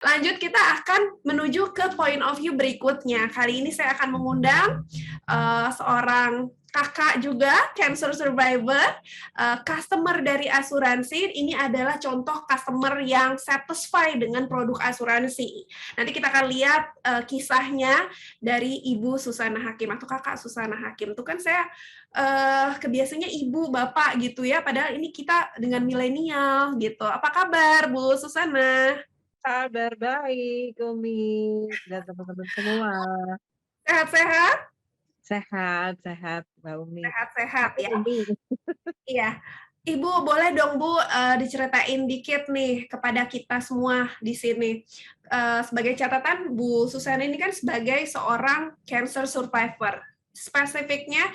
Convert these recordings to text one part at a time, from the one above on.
Lanjut, kita akan menuju ke point of view berikutnya. Kali ini saya akan mengundang seorang kakak juga, cancer survivor, customer dari asuransi. Ini adalah contoh customer yang satisfied dengan produk asuransi. Nanti kita akan lihat kisahnya dari Ibu Susana Hakim atau kakak Susana Hakim. Itu kan saya kebiasaannya ibu, bapak gitu ya, padahal ini kita dengan milenial gitu. Apa kabar Bu Susana? Kabar baik, Umi, dan teman-teman semua. Sehat-sehat? Sehat, sehat, Mbak Umi. Sehat-sehat Aku ya. Umi. Iya. Ibu, boleh dong Bu diceritain dikit nih kepada kita semua di sini. Sebagai catatan, Bu Susana ini kan sebagai seorang cancer survivor. Spesifiknya,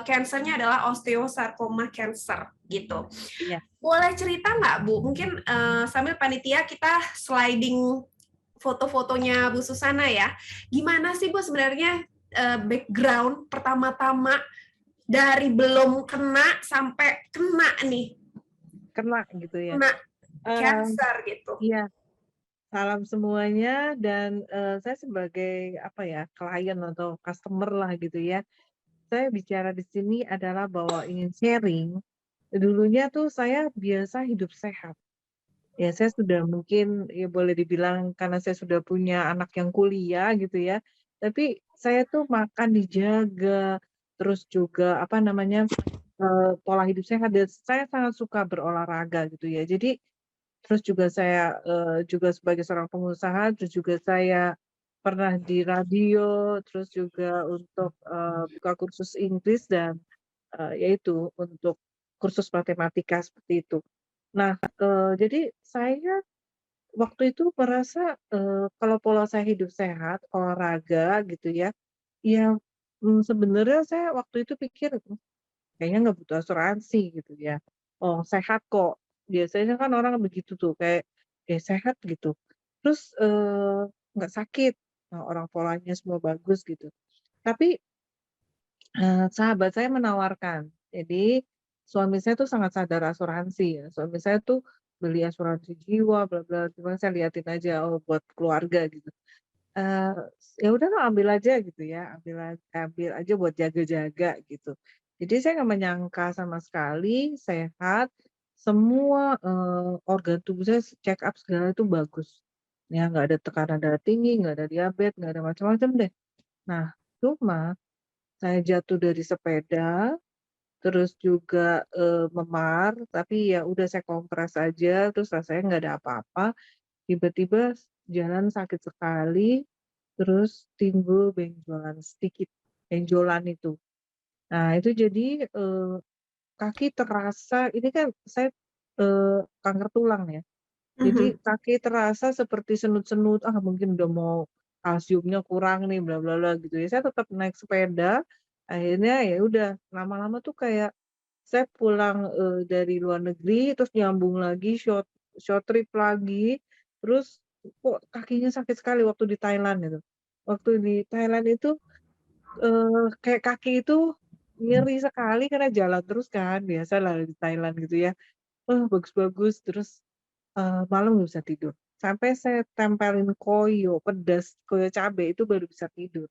cancernya adalah osteosarcoma cancer gitu. Iya. Boleh cerita nggak Bu? Mungkin sambil panitia kita sliding foto-fotonya Bu Susana ya. Gimana sih Bu sebenarnya background pertama-tama dari belum kena sampai kena nih, Kena gitu ya. kena Eee, cancer gitu. iya, salam semuanya dan, saya sebagai apa ya, klien atau customer lah gitu ya. Saya bicara di sini adalah bahwa ingin sharing, dulunya tuh saya biasa hidup sehat. Ya saya sudah mungkin ya boleh dibilang karena saya sudah punya anak yang kuliah gitu ya, tapi saya tuh makan dijaga, terus juga apa namanya, pola hidup sehat dan saya sangat suka berolahraga gitu ya. Jadi terus juga saya, juga sebagai seorang pengusaha, terus juga saya pernah di radio, terus juga untuk, buka kursus Inggris dan, ya untuk kursus matematika seperti itu. Nah, jadi saya waktu itu merasa, kalau pola saya hidup sehat, olahraga gitu ya, ya, sebenarnya saya waktu itu pikir, kayaknya nggak butuh asuransi gitu ya. Oh sehat kok, biasanya kan orang begitu tuh kayak, ya sehat gitu. Terus, nggak sakit, orang polanya semua bagus gitu. Tapi sahabat saya menawarkan. Jadi, suami saya tuh sangat sadar asuransi ya, suami saya tuh beli asuransi jiwa, bla bla, cuma saya liatin aja, oh buat keluarga gitu. Eee, ya udahlah ambil aja gitu ya, ambil aja buat jaga-jaga gitu. Jadi saya nggak menyangka sama sekali sehat, semua, organ tubuh saya check up segala itu bagus. Ya nggak ada tekanan darah tinggi, nggak ada diabetes, nggak ada macam-macam deh. Nah, cuma saya jatuh dari sepeda, terus juga, memar, tapi ya udah saya kompres aja, terus rasanya nggak ada apa-apa, tiba-tiba jalan sakit sekali, terus timbul benjolan sedikit, benjolan itu. Nah itu jadi, kaki terasa ini kan saya, kanker tulang ya, jadi Mhm. kaki terasa seperti senut-senut, ah mungkin udah mau kalsiumnya kurang nih bla bla bla gitu ya, saya tetap naik sepeda, akhirnya ya udah lama-lama tuh kayak saya pulang, dari luar negeri terus nyambung lagi short trip lagi, terus kok kakinya sakit sekali waktu di Thailand itu. Waktu di Thailand itu, kayak kaki itu nyeri sekali karena jalan terus kan, biasalah di Thailand gitu ya. Bagus-bagus terus malam nggak bisa tidur. Sampai saya tempelin koyo pedas, koyo cabe itu baru bisa tidur.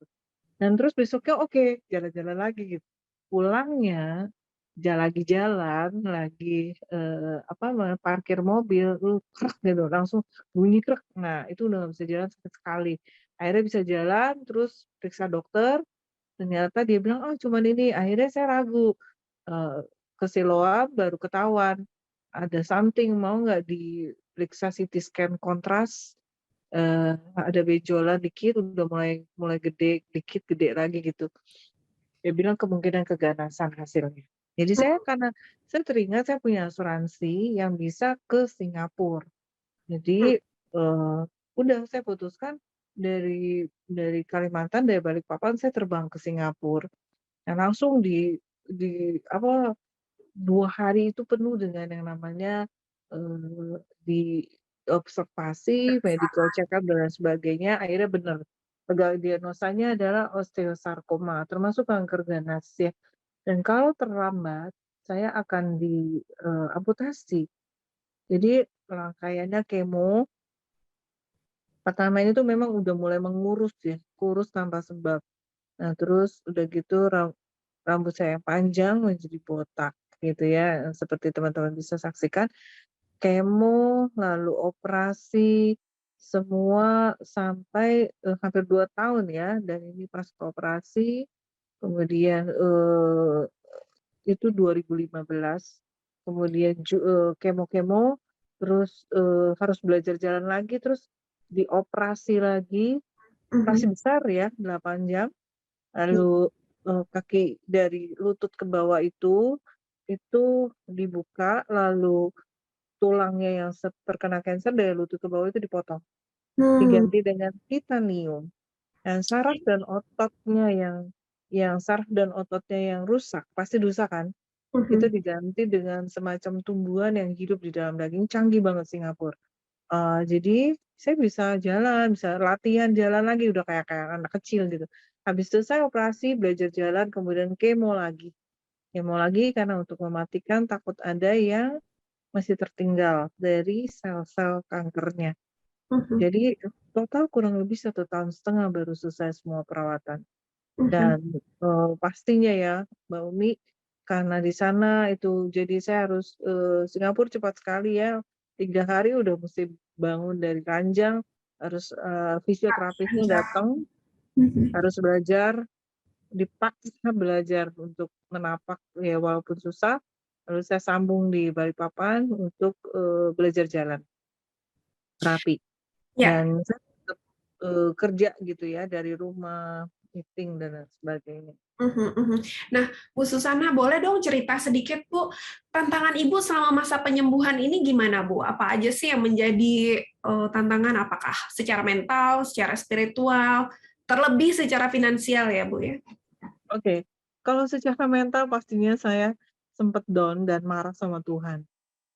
Dan terus besoknya oke, jalan-jalan lagi gitu. Pulangnya, lagi jalan, lagi, apa namanya, parkir mobil, krek gitu, langsung bunyi krek. Nah, itu udah nggak bisa jalan sama sekali. Akhirnya bisa jalan, terus periksa dokter, ternyata dia bilang, "Oh, cuman ini." Akhirnya saya ragu, eee, ke Siloam baru ketahuan, ada something, mau nggak diperiksa CT scan kontras, ada benjolan dikit, udah mulai mulai gede, dikit gede lagi gitu. Dia bilang kemungkinan keganasan hasilnya. Jadi saya karena saya teringat saya punya asuransi yang bisa ke Singapura. Jadi, udah saya putuskan dari Kalimantan, dari Balikpapan saya terbang ke Singapura. Nah langsung di apa, 2 hari itu penuh dengan yang namanya, diobservasi, medical check up dan lain sebagainya, akhirnya bener, diagnosanya adalah osteosarkoma, termasuk kanker ganas ya. Dan kalau terlambat, saya akan amputasi. Jadi rangkaiannya kemo, Pertama ini tuh memang udah mulai mengurus ya, kurus tanpa sebab. Nah, terus udah gitu rambut saya yang panjang menjadi botak gitu ya, seperti teman-teman bisa saksikan. Kemo, lalu operasi, semua sampai, hampir 2 tahun ya, dan ini pas operasi, kemudian, itu 2015, kemudian kemo-kemo, terus, harus belajar jalan lagi, terus dioperasi lagi, operasi Mhm. besar ya, 8 jam, lalu, kaki dari lutut ke bawah itu dibuka, lalu tulangnya yang terkena kanker dari lutut ke bawah itu dipotong, Hmm. diganti dengan titanium, dan saraf dan ototnya yang saraf dan ototnya yang rusak, pasti rusak kan, itu Mhm. diganti dengan semacam tumbuhan yang hidup di dalam daging, canggih banget Singapura. Jadi saya bisa jalan, bisa latihan jalan lagi, udah kayak kayak anak kecil gitu. Habis selesai operasi, belajar jalan, kemudian kemo lagi karena untuk mematikan takut ada yang masih tertinggal dari sel-sel kankernya. Mhm. Jadi total kurang lebih 1,5 tahun baru selesai semua perawatan. Mhm. Dan, pastinya ya Mbak Umi, karena di sana itu jadi saya harus, Singapura cepat sekali ya, 3 hari udah mesti bangun dari ranjang, harus, fisioterapisnya datang, Mhm. harus belajar, dipaksa belajar untuk menapak ya walaupun susah, lalu saya sambung di Balikpapan untuk, belajar jalan, terapi. Ya. Dan saya tetap, kerja gitu ya dari rumah, meeting dan lain sebagainya. Mhm. Mhm. Nah, Bu Susana boleh dong cerita sedikit Bu, tantangan Ibu selama masa penyembuhan ini gimana Bu? Apa aja sih yang menjadi tantangan? Apakah secara mental, secara spiritual, terlebih secara finansial ya Bu ya? Oke, kalau secara mental pastinya saya sempat down dan marah sama Tuhan.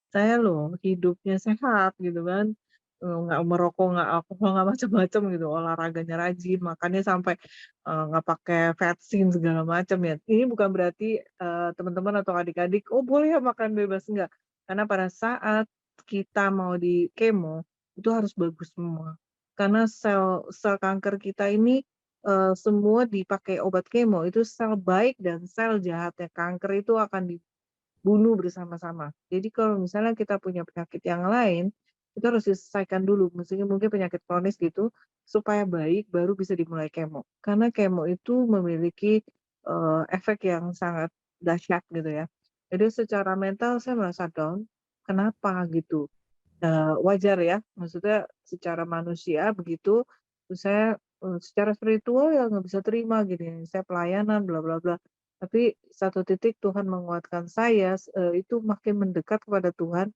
Saya loh hidupnya sehat gitu kan, nggak merokok, nggak alkohol, nggak macam-macam gitu, olahraganya rajin, makannya sampai, nggak pakai vetsin segala macam ya. Ini bukan berarti, teman-teman atau adik-adik, "Oh boleh ya makan bebas," enggak. Karena pada saat kita mau di kemo, itu harus bagus semua. Karena sel sel kanker kita ini, semua dipakai obat kemo, itu sel baik dan sel jahatnya kanker itu akan bunuh bersama-sama. Jadi kalau misalnya kita punya penyakit yang lain, kita harus diselesaikan dulu, maksudnya mungkin penyakit kronis gitu, supaya baik baru bisa dimulai kemo. Karena kemo itu memiliki, efek yang sangat dahsyat gitu ya. Jadi secara mental saya merasa down, kenapa gitu, wajar ya, maksudnya secara manusia begitu, terus saya, secara spiritual ya nggak bisa terima gini, saya pelayanan bla bla bla. Tapi satu titik Tuhan menguatkan saya, itu makin mendekat kepada Tuhan,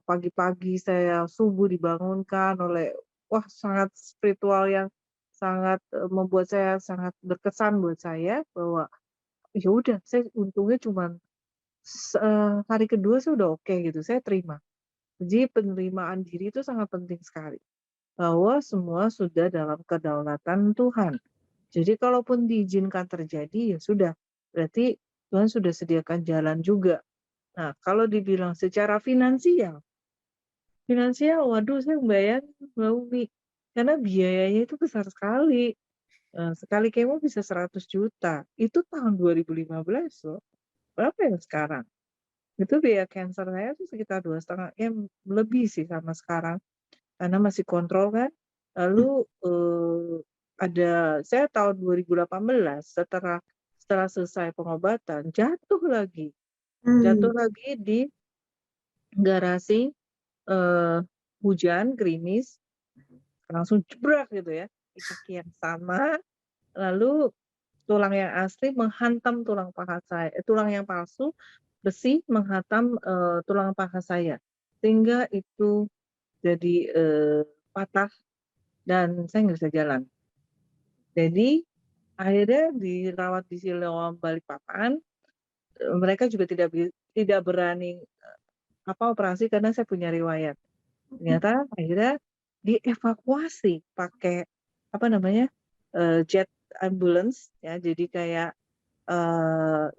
pagi-pagi saya subuh dibangunkan oleh wah sangat spiritual yang sangat, membuat saya sangat berkesan buat saya bahwa, ya udah saya untungnya cuman hari kedua saya udah oke gitu, saya terima. Jadi penerimaan diri itu sangat penting sekali, bahwa semua sudah dalam kedaulatan Tuhan. Jadi kalaupun diizinkan terjadi, ya sudah, berarti Tuhan sudah sediakan jalan juga. Nah, kalau dibilang secara finansial waduh saya bayangin Mbak Umi, karena biayanya itu besar sekali, sekali kemo bisa 100 juta, itu tahun 2015 loh, berapa ya sekarang? Itu biaya cancer saya tuh sekitar 2,5 ya lebih sih sama sekarang. Karena masih kontrol kan. Lalu, saya tahun 2018 setelah selesai pengobatan Hmm. jatuh lagi di garasi, eee, hujan gerimis, langsung jebrak gitu ya, di kaki yang sama, lalu tulang yang asli menghantam tulang yang palsu, besi menghantam, tulang paha saya. Sehingga itu jadi, patah dan saya nggak bisa jalan. Jadi, akhirnya dirawat di Siloam Balikpapan, mereka juga tidak berani, operasi karena saya punya riwayat. Ternyata akhirnya dievakuasi pakai, apa namanya, jet ambulance ya, jadi kayak,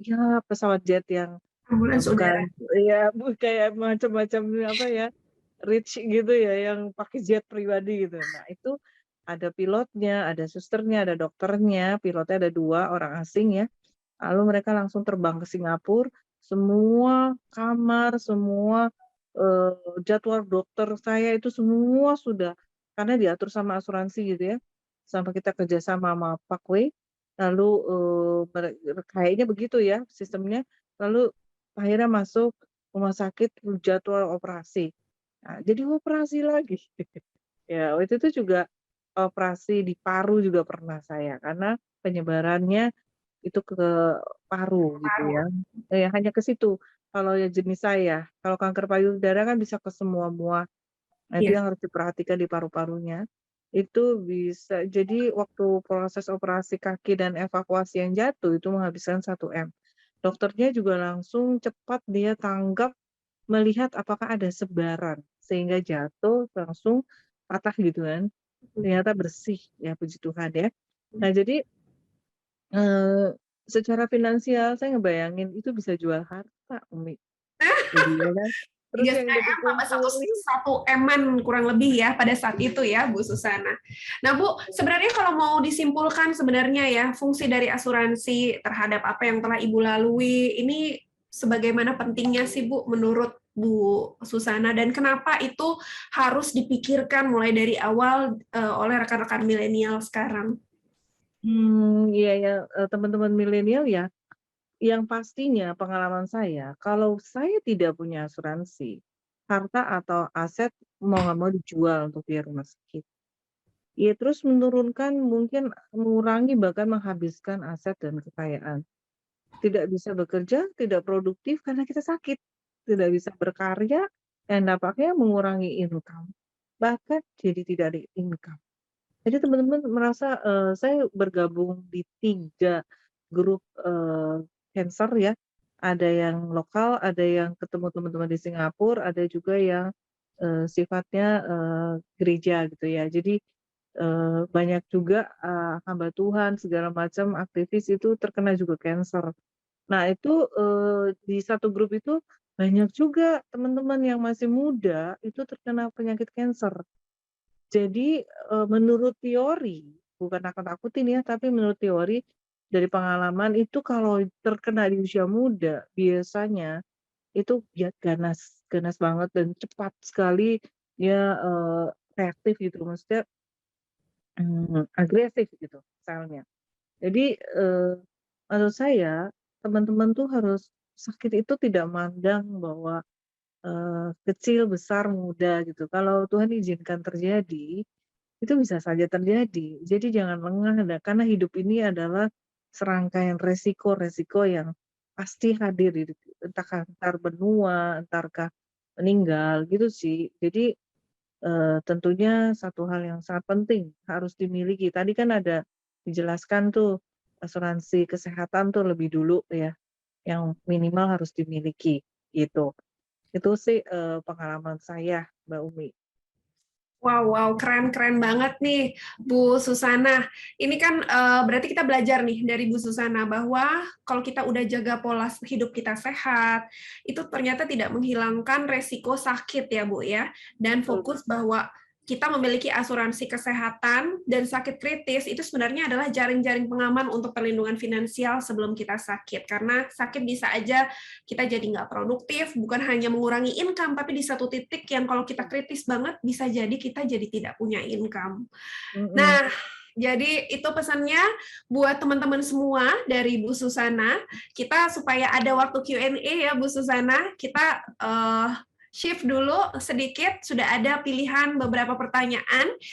ya pesawat jet yang, Ambulans udara. bukan ya kayak macam-macam apa ya, rich gitu ya, yang pakai jet pribadi gitu. Nah, itu ada pilotnya, ada susternya, ada dokternya, pilotnya ada 2 orang asing ya. Lalu mereka langsung terbang ke Singapura, semua kamar, semua, jadwal dokter saya itu semua sudah karena diatur sama asuransi gitu ya, sampai kita kerja sama sama Parkway, lalu, kayaknya begitu ya sistemnya, lalu akhirnya masuk rumah sakit, jadwal operasi. Nah, jadi operasi lagi. Ya, waktu itu juga operasi di paru juga pernah saya, karena penyebarannya itu ke paru gitu Paru. ya. Hanya ke situ, kalau yang jenis saya. Kalau kanker payudara kan bisa ke semua-mua. Nah, itu Iya. yang harus diperhatikan di paru-parunya. Itu bisa jadi waktu proses operasi kaki dan evakuasi yang jatuh itu menghabiskan 1 M. Dokternya juga langsung cepat dia tanggap melihat apakah ada sebaran, sehingga jatuh langsung patah gitu kan. Ternyata bersih, ya puji Tuhan ya. Nah jadi Eee, secara finansial saya ngebayangin itu bisa jual harta, Umi, jadi ya kan. Terus Iya, yang udah saya tambah dikumpulin satu eman kurang lebih ya pada saat itu ya, Bu Susana. Nah, Bu, sebenarnya kalau mau disimpulkan sebenarnya ya, fungsi dari asuransi terhadap apa yang telah Ibu lalui, ini sebagaimana pentingnya sih, Bu, menurut Bu Susana, dan kenapa itu harus dipikirkan mulai dari awal oleh rekan-rekan milenial sekarang? iya ya, teman-teman milenial ya, yang pastinya pengalaman saya, kalau saya tidak punya asuransi, harta atau aset mau nggak mau dijual untuk biaya rumah sakit. Ya terus menurunkan mungkin mengurangi bahkan menghabiskan aset dan kekayaan. Tidak bisa bekerja, tidak produktif karena kita sakit, tidak bisa berkarya, dan dampaknya mengurangi income, bahkan jadi tidak ada income. Jadi teman-teman merasa, saya bergabung di 3 grup, cancer ya, ada yang lokal, ada yang ketemu teman-teman di Singapura, ada juga yang, sifatnya, gereja gitu ya. Jadi, banyak juga, hamba Tuhan segala macam aktivis itu terkena juga cancer. Nah itu, di satu grup itu banyak juga teman-teman yang masih muda itu terkena penyakit kanker. Jadi, menurut teori, bukan nakut-nakutin ya, tapi menurut teori dari pengalaman itu kalau terkena di usia muda biasanya itu ya ganas ganas banget dan cepat sekali dia, reaktif gitu, maksudnya, agresif gitu selnya. Jadi, menurut saya, teman-teman tuh harus sakit itu tidak mandang bahwa, kecil, besar, muda gitu. Kalau Tuhan izinkan terjadi, itu bisa saja terjadi. Jadi jangan lengah karena hidup ini adalah serangkaian resiko-resiko yang pasti hadir di entah antar benua, entarkah meninggal gitu sih. Jadi tentunya satu hal yang sangat penting harus dimiliki. Tadi kan ada dijelaskan tuh, asuransi kesehatan tuh lebih dulu ya, yang minimal harus dimiliki, gitu. Itu sih, pengalaman saya, Mbak Umi. Wow, wow, keren banget nih, Bu Susana. Ini kan berarti kita belajar nih dari Bu Susana bahwa kalau kita udah jaga pola hidup kita sehat, itu ternyata tidak menghilangkan resiko sakit ya, Bu ya. Dan Betul, fokus bahwa kita memiliki asuransi kesehatan dan sakit kritis itu sebenarnya adalah jaring-jaring pengaman untuk perlindungan finansial sebelum kita sakit. Karena sakit bisa aja kita jadi nggak produktif, bukan hanya mengurangi income, tapi di satu titik yang kalau kita kritis banget, bisa jadi kita jadi tidak punya income. mhm. Nah, jadi itu pesannya buat teman-teman semua dari Bu Susana. Kita supaya ada waktu Q&A ya Bu Susana, kita shift dulu sedikit, sudah ada pilihan beberapa pertanyaan